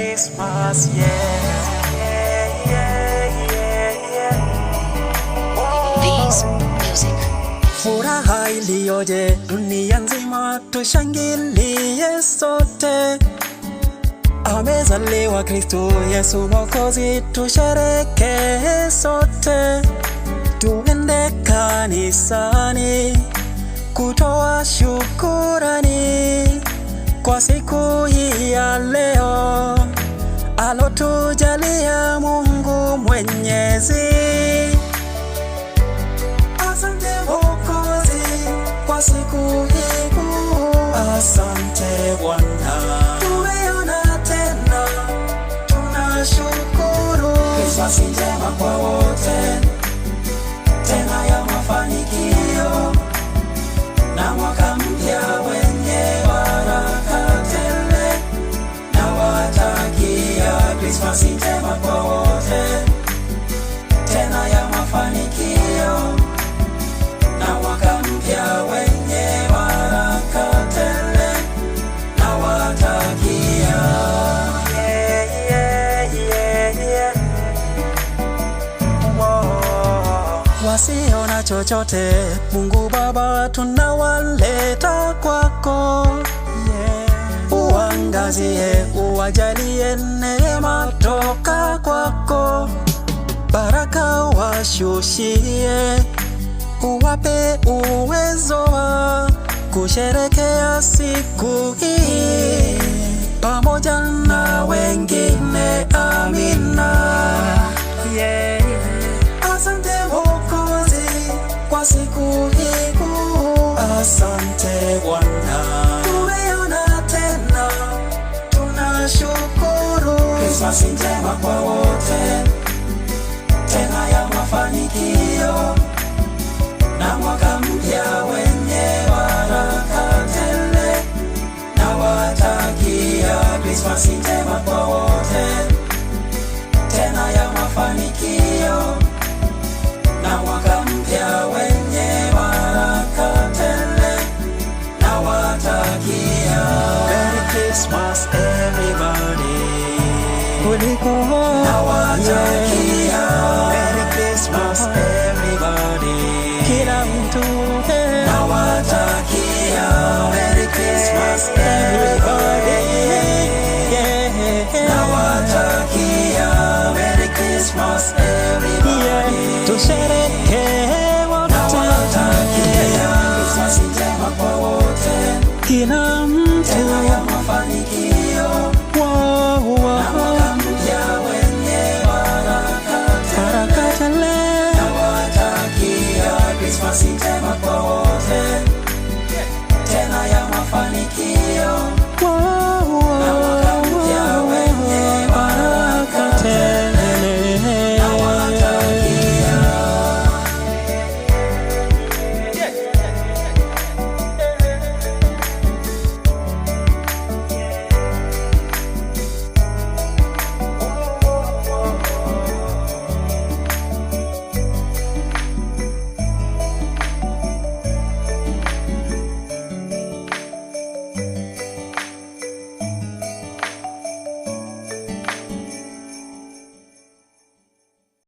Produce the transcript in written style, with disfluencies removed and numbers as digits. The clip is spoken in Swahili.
Christmas, yeah, yeah, yeah, yeah, yeah. These music. Furaha iliyoje dunia nzima, tushangilie sote. Amezaliwa Kristo Yesu Mwokozi, tusherehekee sote. Tuende kanisani kutoa shukurani kwa siku hii ya leo alotujalia Mungu Mwenyezi. Asante Mwokozi kwa siku hii kuu, asante Bwana, tumeona tena, tunashukuru. Krismasi njema kwa wote, tena ya mafanikio na mwaka mpya wenye baraka tele. Nawatakia Krismasi njema kwa wote, tena ya mafanikio na mwaka mpya wenye baraka tele. Nawatakia, yeah, yeah, yeah, yeah. Wasio na chochote, Mungu Baba, tunawaleta kwako, yeah. Uangazie, uwajalie neema toka kwako, baraka washushie, uwape uwezo wa kusherekea siku hii pamoja na wengine. Amina, yeah. Asante Mwokozi kwa siku hii kuu, asante Bwana, tumeona tena, tunashukuru. Krismasi njema kwa wote, tena ya mafanikio na mwaka mpya wenye baraka tele. Nawatakia Krismasi njema kwa wote, tena ya mafanikio na mwaka mpya wenye baraka tele. Nawatakia Merry Christmas everybody. Nawatakia Merry Christmas everybody. Kila mtu nawatakia Merry Christmas everybody. Nawatakia Merry Christmas everybody. Tusherehekee wote. Nawatakia Krismasi njema kwa wote, kila mtu, tena ya mafanikio na mwaka mpya wenye baraka tele. Nawatakia Krismasi njema kwa